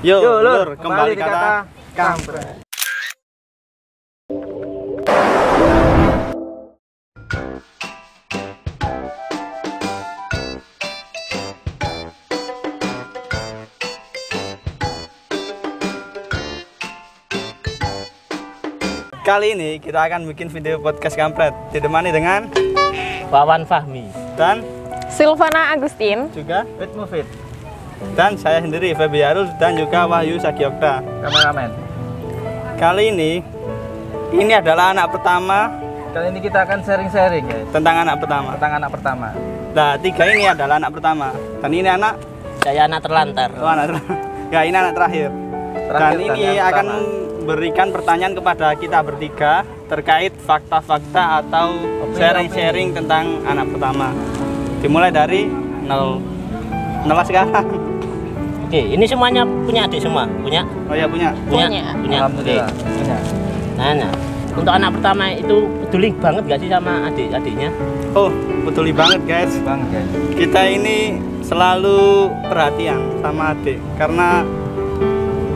Yo, Lur, kembali kata kampret. Kali ini kita akan bikin video podcast kampret ditemani dengan Wawan Fahmi dan Silvana Agustin, juga Fit Mufid, dan saya sendiri Febi Arul dan juga Wahyu Sagiokta, kameramen. Kali ini adalah anak pertama. Kali ini kita akan sharing-sharing guys Tentang anak pertama. Nah, 3 ini adalah anak pertama dan ini anak saya anak terlantar. oh, anak ya ini anak terakhir. Dan ini akan memberikan pertanyaan kepada kita bertiga terkait fakta-fakta atau sharing-sharing tentang anak pertama. Dimulai dari nol sekarang. Oke, ini semuanya punya adik semua? Punya? Oh ya punya. Alhamdulillah. Punya. Nah, untuk anak pertama itu peduli banget gak sih sama adik-adiknya? Oh, peduli banget guys. Kita ini selalu perhatian sama adik karena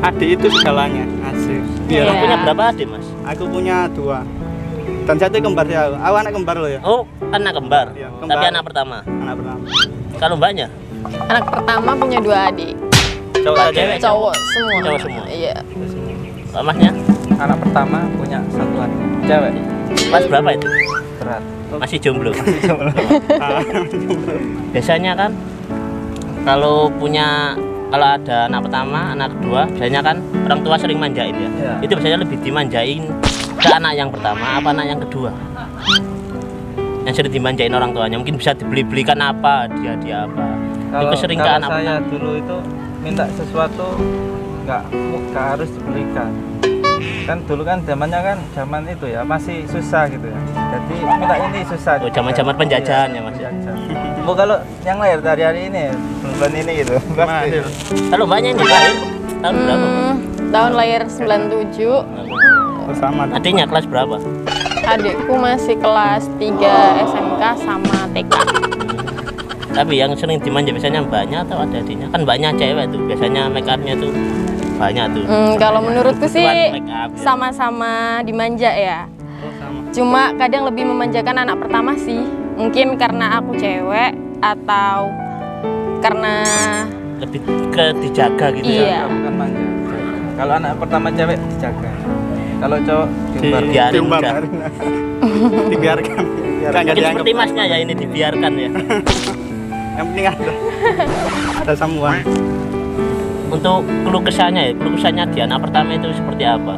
adik itu segalanya. Asik. Iya. Punya berapa adik, Mas? Aku punya 2. Dan satu kembar ya. Aku anak kembar loh ya. Oh, anak kembar. Iya, Tapi kembar. anak pertama. Anak pertama. Kalau mbaknya? anak pertama punya 2 adik. Cowok aja. Cewek? Cowok semua. Cowok semua. Iya. Masnya? Anak pertama punya 1 adik cewek. Kelas berapa itu? Berat. Masih jomblo. Biasanya kan kalau ada anak pertama, anak kedua, biasanya kan orang tua sering manjain ya. Iya. Itu biasanya lebih dimanjain ke anak yang pertama apa anak yang kedua? Yang sering dimanjain orang tuanya, mungkin bisa dibelikan apa, dia apa. Itu sering ke anak saya pertama. dulu itu minta sesuatu nggak harus dibelikan. Kan dulu kan zaman itu ya masih susah gitu ya. Jadi minta ini susah. Oh, zaman-zaman penjajahan ya, Mas. Oh, kalau yang lahir dari hari ini bulan ini gitu. Mahir. Kalau mbaknya ini lahir tahun berapa? Tahun lahir 97. Bersama. Adiknya kelas berapa? Adikku masih kelas 3 SMK sama TK. Tapi yang sering dimanja biasanya mbaknya atau ada adiknya? Kan mbaknya cewek tuh, biasanya make upnya tuh banyak tuh. Kalau menurutku sih Make up, ya. sama-sama dimanja ya. Oh, sama. Cuma kadang lebih memanjakan anak pertama sih. Mungkin karena aku cewek atau karena Lebih ke dijaga gitu Iya. ya. Bukan manja. Kalau anak pertama cewek dijaga. Kalau cowok Biarin udah. Dibiarkan. Mungkin seperti masnya ya, ini dibiarkan ya. Yang penting ada sambungan. Untuk keluh kesahnya di anak pertama itu seperti apa?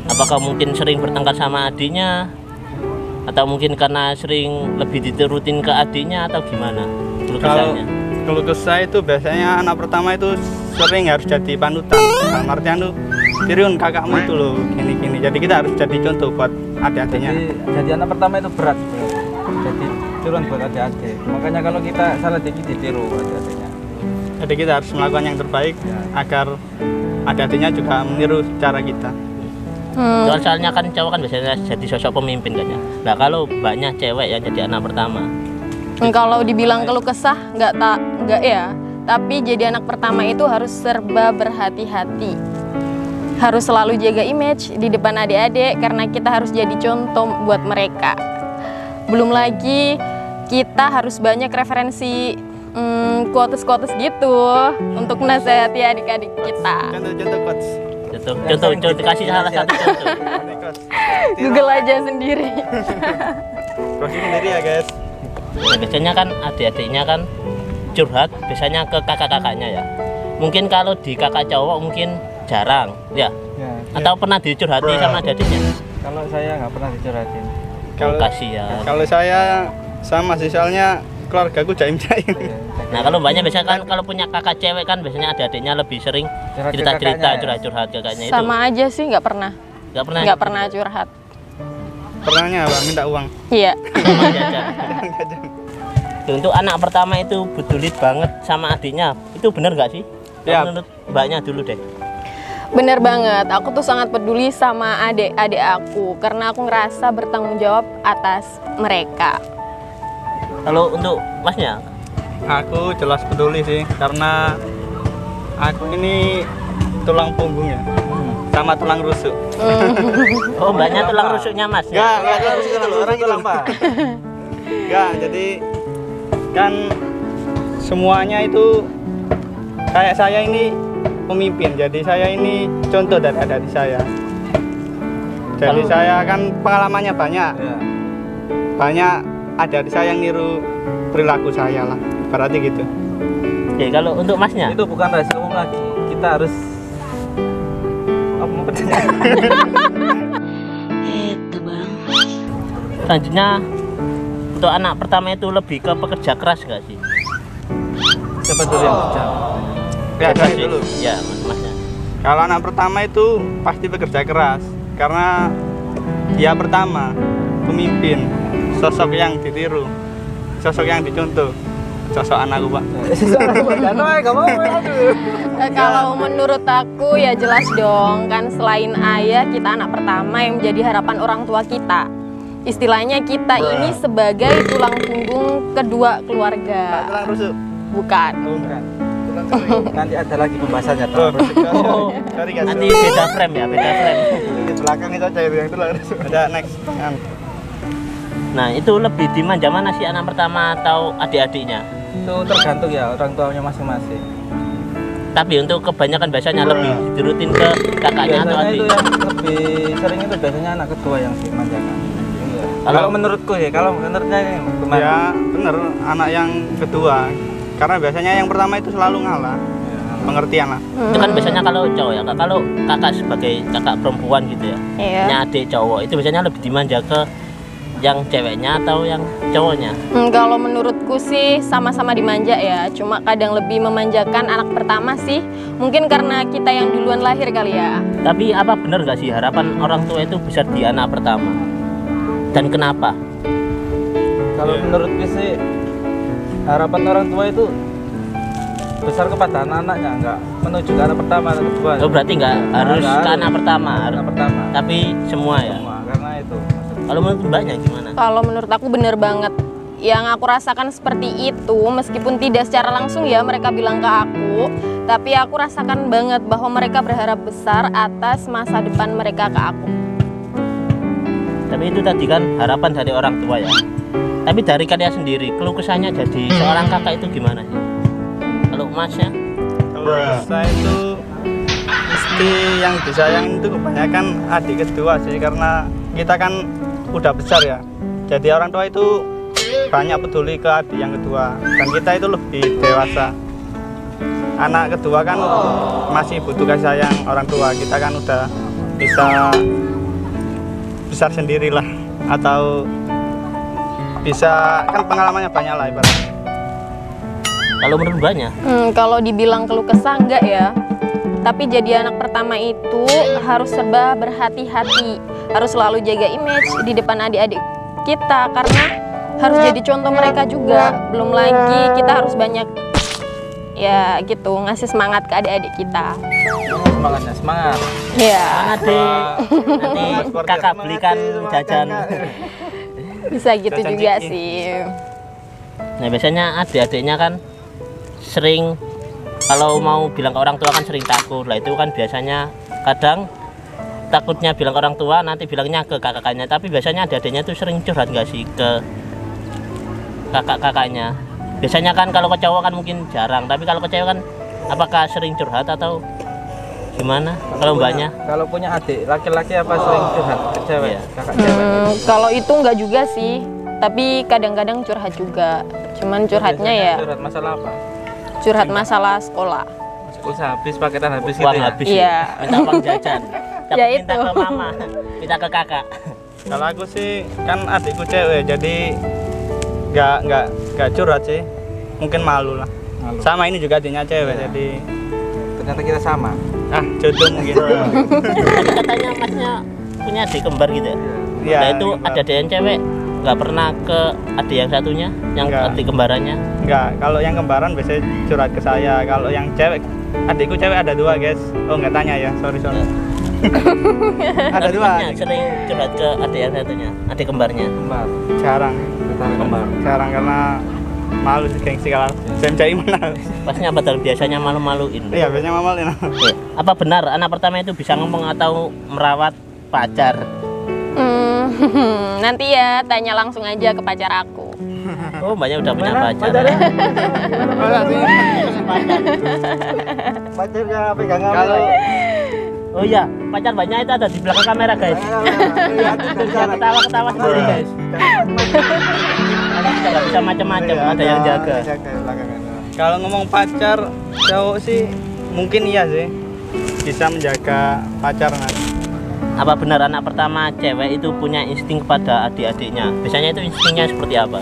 Apakah mungkin sering bertengkar sama adiknya? Atau mungkin karena sering lebih diturutin ke adiknya atau gimana? Keluh kesahnya. Kalau kesah itu biasanya anak pertama itu sering harus jadi panutan. Dalam artian tuh, Tirun kakakmu itu loh gini-gini. Jadi kita harus jadi contoh buat adik-adiknya. Jadi anak pertama itu berat. Jadi turun buat adik-adik. Makanya kalau kita salah dikit ditiru adik-adiknya. Jadi kita harus melakukan yang terbaik agar adik-adiknya juga meniru cara kita. Soalnya kan cowok kan biasanya jadi sosok pemimpin kan ya. Nah kalau mbaknya cewek yang jadi anak pertama. kalau dibilang keluh kesah nggak ya. Tapi jadi anak pertama itu harus serba berhati-hati. Harus selalu jaga image di depan adik-adik karena kita harus jadi contoh buat mereka. Belum lagi kita harus banyak referensi quotes-quotes gitu untuk menasehati adik-adik kita. Contoh coach. Contoh kasih salah satu contoh. Google aja sendiri. Proses sendiri ya guys. Nah, biasanya kan adik-adiknya kan curhat biasanya ke kakak-kakaknya ya. Mungkin kalau di kakak cowok mungkin jarang ya. Atau pernah dicurhati sama adik-adiknya? Kalau saya nggak pernah dicurhatin. Kalau saya sama sih, soalnya keluargaku jaim-jaim. Nah kalau mbaknya biasanya kan kalau punya kakak cewek kan biasanya adik-adiknya lebih sering cerita-cerita curhat-curhat kakaknya itu. Sama aja sih nggak pernah curhat. Pernahnya apa? Minta uang. Iya. Untuk anak pertama itu betulit banget sama adiknya, itu benar nggak sih? Ya. Menurut mbaknya dulu deh. Bener banget, aku tuh sangat peduli sama adik-adik aku karena aku ngerasa bertanggung jawab atas mereka. Kalau untuk masnya? Aku jelas peduli sih, karena Aku ini tulang punggung ya, sama tulang rusuk. Oh, banyak tulang rusuknya Mas. Enggak tulang rusuk itu orang itu apa? Enggak, jadi kan semuanya itu kayak saya ini pemimpin, jadi saya ini contoh dari adik saya. Jadi saya kan pengalamannya banyak, Ya. banyak adik-adik saya yang niru perilaku saya lah, berarti gitu. Oke, kalau untuk Masnya? Itu bukan rahasia umum lagi. Kita harus apa mau percaya? Selanjutnya untuk anak pertama itu lebih ke pekerja keras nggak sih? Siapa dulu yang kerja? Ya, saya sih. dulu. Ya, Masnya. Kalau anak pertama itu pasti bekerja keras, karena dia pertama, pemimpin, sosok yang ditiru, sosok yang dicontoh, sosok anakku Pak. Kalau menurut aku ya jelas dong, kan selain ayah kita anak pertama yang menjadi harapan orang tua kita. Istilahnya kita ini sebagai tulang punggung kedua keluarga. Tulang rusuk. Bukan. Bukan. Nanti ada lagi pembahasannya. Oh, sorry guys. Nanti beda frame ya, beda frame. Di belakang itu aja itu yang tulang rusuk. Ada next. Nah, itu lebih dimanja mana sih anak pertama atau adik-adiknya? Itu tergantung ya orang tuanya masing-masing. Tapi untuk kebanyakan biasanya lebih dirutin ke kakaknya atau Biasanya adik. itu yang lebih sering itu biasanya anak kedua yang dimanjakan. Iya. Kalau- Kalau menurutku ya, kalau menurutnya ini gimana? Ya bener, anak yang kedua. Karena biasanya yang pertama itu selalu ngalah. Ya, Pengertian lah. Itu kan biasanya kalau cowok ya, Kak. Kalau kakak sebagai kakak perempuan gitu ya, Iya. punya adik cowok, itu biasanya lebih dimanja ke yang ceweknya atau yang cowoknya? Kalau menurutku sih sama-sama dimanja ya, cuma kadang lebih memanjakan anak pertama sih. Mungkin karena kita yang duluan lahir kali ya. Tapi apa benar nggak sih harapan orang tua itu besar di anak pertama? Dan kenapa? Kalau menurutku sih harapan orang tua itu besar kepada anak-anaknya, enggak menuju ke anak pertama atau kedua. Oh, berarti nggak harus Nggak ke anak pertama, anak pertama. tapi semua ya. Semua, karena itu. Kalau menurut mbaknya gimana? Kalau menurut aku bener banget. Yang aku rasakan seperti itu, meskipun tidak secara langsung ya mereka bilang ke aku, tapi aku rasakan banget bahwa mereka berharap besar atas masa depan mereka ke aku. Tapi itu tadi kan harapan dari orang tua ya. Tapi dari kalian sendiri, keluh kesahnya jadi seorang kakak itu gimana sih? Kalau Masnya? Kalau saya itu istri yang disayang itu kebanyakan adik kedua sih, karena kita kan udah besar ya. Jadi orang tua itu banyak peduli ke adik yang kedua, dan kita itu lebih dewasa. Anak kedua kan masih butuh kasih sayang orang tua. Kita kan udah bisa besar sendirilah, atau bisa kan pengalamannya banyak lah ibaratnya. Kalau menurut mbaknya? Kalau dibilang keluh kesah enggak ya. Tapi jadi anak pertama itu harus serba berhati-hati, harus selalu jaga image di depan adik-adik kita karena harus jadi contoh mereka juga. Belum lagi kita harus banyak ya gitu ngasih semangat ke adik-adik kita. Semangatnya semangat. Ya, Adik, nanti kakak belikan jajan. bisa gitu Jajan juga ciki. sih. Nah biasanya adik-adiknya kan sering kalau mau bilang ke orang tua kan sering takut lah, itu kan biasanya kadang takutnya bilang ke orang tua nanti bilangnya ke kakaknya, tapi biasanya adik-adiknya tuh sering curhat nggak sih ke kakak-kakaknya? Biasanya kan kalau ke cowok kan mungkin jarang, tapi kalau ke cewek kan apakah sering curhat atau gimana? Kalau mbaknya? Kalau punya adik laki-laki apa sering curhat ke cewek? Iya. Kakak cewek. Kalau itu enggak juga sih, tapi kadang-kadang curhat juga. Cuman curhatnya ya Curhat masalah apa? curhat masalah sekolah. Pulsa habis, paketan habis gitu Uang ya. habis, Iya. minta uang jajan, Ya minta itu. ke mama, minta ke kakak. Kalau aku sih kan adikku cewek, jadi nggak curhat sih, mungkin malu lah. Malu. Sama ini juga adiknya cewek, Iya. jadi Ternyata kita sama. jodoh mungkin. Tadi katanya masnya punya adik kembar gitu ya? Iya, Nah itu kembar. ada adik yang cewek nggak pernah ke adik yang satunya, yang Nggak. adik kembarannya? Nggak, kalau yang kembaran biasanya curhat ke saya. Kalau yang cewek, adikku cewek ada dua guys. Oh nggak tanya ya, sorry. Ada Tapi dua. masnya sering curhat ke adik yang satunya, adik kembarnya. Kembar. Jarang, Saudara kembar. jarang karena malu sih gengsi kalau jam mana. Pasnya padahal biasanya malu-maluin. Iya, biasanya mamalin. Oke. Apa benar anak pertama itu bisa ngomong atau merawat pacar? Nanti ya tanya langsung aja ke pacar aku. Oh, banyak udah punya pacar. Pacarnya pegangan. Kalau Oh iya, pacar banyak itu ada di belakang kamera, guys. Jangan ketawa-ketawa sendiri, guys. Karena kita nggak bisa macam-macam, ada yang jaga. kalau ngomong pacar cowok sih mungkin iya sih bisa menjaga pacar Mas. Apa benar anak pertama cewek itu punya insting kepada adik-adiknya? Biasanya itu instingnya seperti apa?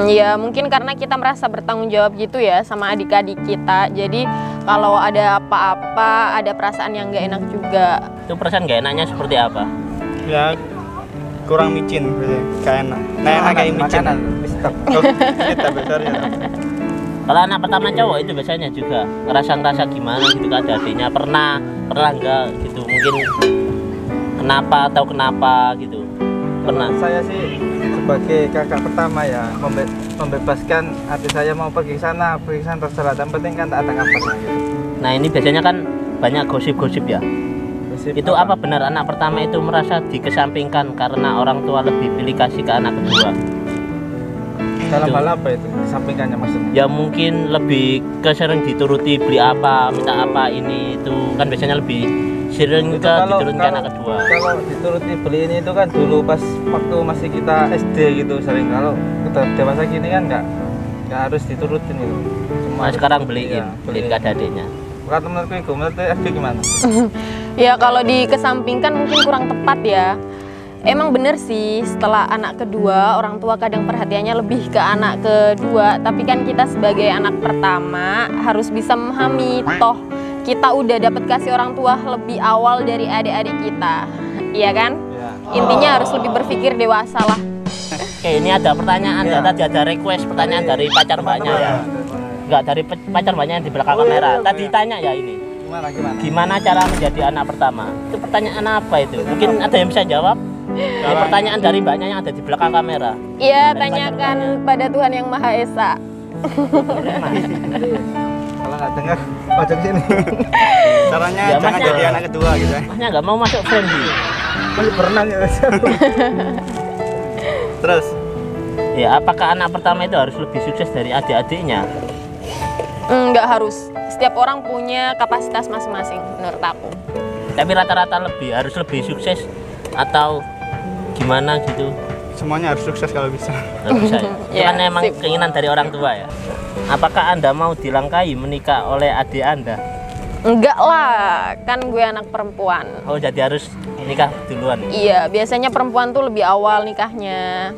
Ya mungkin karena kita merasa bertanggung jawab gitu ya sama adik-adik kita. Jadi kalau ada apa-apa, ada perasaan yang nggak enak juga. Itu perasaan nggak enaknya seperti apa? Ya kurang micin biasanya, kayak enak. Nah, enak kayak micin. Oh, kita besar ya. Kalau anak pertama cowok itu biasanya juga ngerasa gimana gitu ke adik-adiknya. Pernah nggak gitu mungkin kenapa atau kenapa gitu? Pernah. Saya sih sebagai kakak pertama ya membebaskan adik saya mau pergi sana terserah, yang penting kan tak ada kabarnya gitu. Nah ini biasanya kan banyak gosip-gosip ya. Itu apa benar anak pertama itu merasa dikesampingkan karena orang tua lebih pilih kasih ke anak kedua? Dalam hal apa itu disampingkannya maksudnya? Ya mungkin lebih sering dituruti beli apa, minta apa ini itu kan biasanya lebih sering ke dituruti ke anak kedua. Kalau dituruti beli ini itu kan dulu pas waktu masih kita SD gitu sering, kalau kita dewasa gini kan nggak harus diturutin gitu. Nah sekarang beliin ke adiknya. Bukan menurutku, menurut SD gimana? Ya kalau dikesampingkan mungkin kurang tepat ya. Emang bener sih setelah anak kedua orang tua kadang perhatiannya lebih ke anak kedua. Tapi kan kita sebagai anak pertama harus bisa memahami, toh kita udah dapat kasih orang tua lebih awal dari adik-adik kita. Iya kan? Ya. Intinya harus lebih berpikir dewasa lah. Oke ini ada pertanyaan ya. Tadi ada request pertanyaan dari pacar banyak ya. Enggak, dari pacar banyak yang di belakang kamera. Tadi tanya ya ini. Gimana cara menjadi anak pertama? Itu pertanyaan apa itu? Mungkin ada yang bisa jawab? Ini pertanyaan dari banyak yang ada di belakang kamera. Iya, tanyakan pada Tuhan Yang Maha Esa. Kalau nggak dengar, pojok sini. Caranya Ya, jangan Masnya- jadi anak kedua gitu ya. Masnya nggak mau masuk friendly. Masih berenang ya. Terus Ya, apakah anak pertama itu harus lebih sukses dari adik-adiknya? Nggak harus. Setiap orang punya kapasitas masing-masing menurut aku. Tapi rata-rata harus lebih sukses atau gimana gitu? semuanya harus sukses kalau bisa. Nggak bisa ya? Itu Ya, kan emang sip. keinginan dari orang tua ya. Apakah Anda mau dilangkahi menikah oleh adik Anda? Enggak lah, kan gue anak perempuan. Oh jadi harus nikah duluan. Iya, biasanya perempuan tuh lebih awal nikahnya.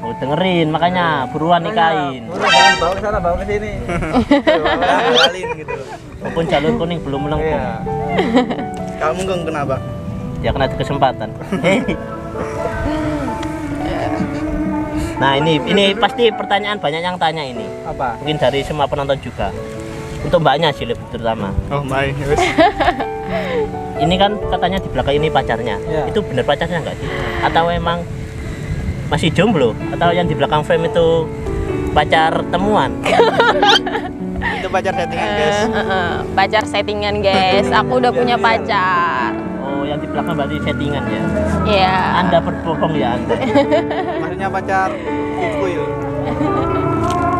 Oh dengerin makanya buruan nikahin. Jangan bawa ke sana, bawa ke sini. Kenalin gitu. Walaupun jalur kuning belum melengkung. Iya. Kamu ngomong kenapa? Ya kena kesempatan. Nah ini pasti pertanyaan banyak yang tanya ini. Apa? Mungkin dari semua penonton juga. Untuk mbaknya sih lebih terutama. Oh baik. Ini kan katanya di belakang ini pacarnya. Iya. Itu benar pacarnya nggak sih? Atau emang masih jomblo? Atau yang di belakang frame itu pacar temuan? Itu pacar settingan guys. Pacar settingan guys, aku udah punya pacar. Oh yang di belakang berarti settingan ya? Iya. Anda berbohong ya Anda. Maksudnya pacar kuil.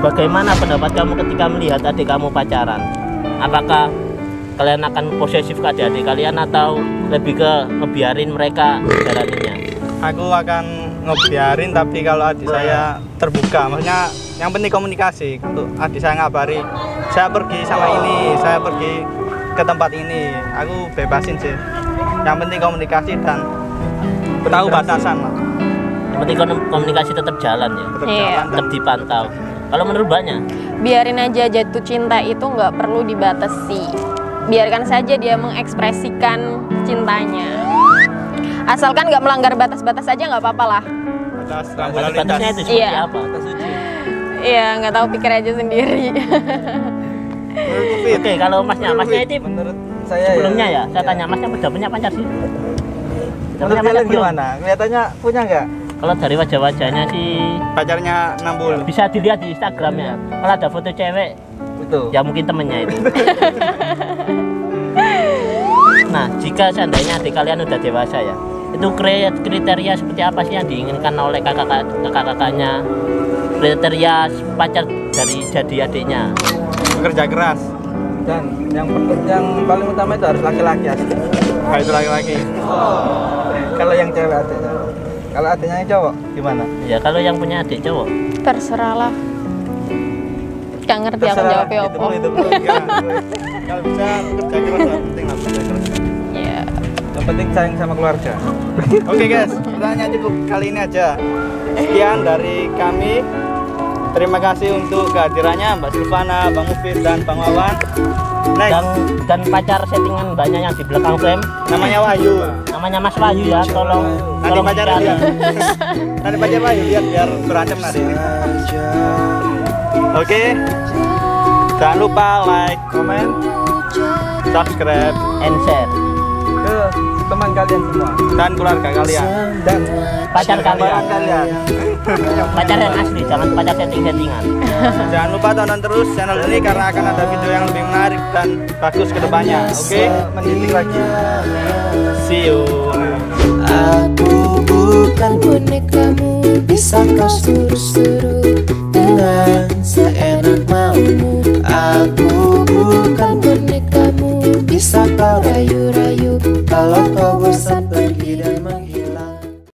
Bagaimana pendapat kamu ketika melihat adik kamu pacaran? Apakah kalian akan posesif ke adik-adik kalian atau lebih ke ngebiarin mereka jalaninya? Aku akan ngebiarin tapi kalau adik saya terbuka, maksudnya yang penting komunikasi. Untuk adik saya ngabari, saya pergi sama ini, saya pergi ke tempat ini, aku bebasin sih. Yang penting komunikasi dan tahu batasan lah. Yang penting komunikasi tetap jalan ya, Tetap Iya. jalan dan tetap dipantau. Kalau menurut banyak, Biarin aja, jatuh cinta itu nggak perlu dibatasi. Biarkan saja dia mengekspresikan cintanya. Asalkan nggak melanggar batas-batas aja nggak apa-apa lah. batas rambu lalu lintas. batasnya itu seperti Iya. apa? Iya, nggak tahu, pikir aja sendiri. Menurutku fit. Oke, kalau masnya itu Menurut saya sebelumnya ya, saya tanya masnya udah punya pacar sih? Udah Menurut punya pacar kalian belum? gimana? Kelihatannya punya nggak? Kalau dari wajah-wajahnya sih pacarnya Nambul. bisa dilihat di Instagramnya. Kalau ada foto cewek, Betul. ya mungkin temennya itu. Nah, jika seandainya adik kalian udah dewasa ya, itu kriteria seperti apa sih yang diinginkan oleh kakak-kakaknya? Kriteria pacar dari jadi adiknya. Bekerja keras. Dan yang paling utama itu harus laki-laki asli. Nah, itu laki-laki. Kalau yang cewek adiknya. Kalau adiknya yang cowok gimana? Ya kalau yang punya adik cowok, Terserah lah. Gak ngerti aku Terserah, jawabnya Itu apa. perlu, itu perlu. Enggak. Kalau bisa kerja keras, yang penting lah kerja keras. Ya. Yang penting sayang sama keluarga. Oke guys, pertanyaan cukup kali ini aja. Sekian dari kami. Terima kasih untuk kehadirannya Mbak Silvana, Bang Mufid, dan Bang Wawan. Next, dan pacar settingan banyak yang di belakang frame, namanya Wahyu. namanya Mas Wahyu ya, tolong Nanti pacarnya dicari. lihat. Nanti pacar Wahyu lihat biar berantem nanti. Oke. Jangan lupa like, comment, subscribe, And share. Ke teman kalian semua dan keluarga kalian. dan Pacar keluarga kalian, kalian. pacar yang asli, jangan pacar settingan. Jangan lupa tonton terus channel ini karena akan ada video yang lebih menarik dan bagus ke depannya. Oke? Mendidik lagi. See you. Aku bukan bonekamu, bisa kau suruh-suruh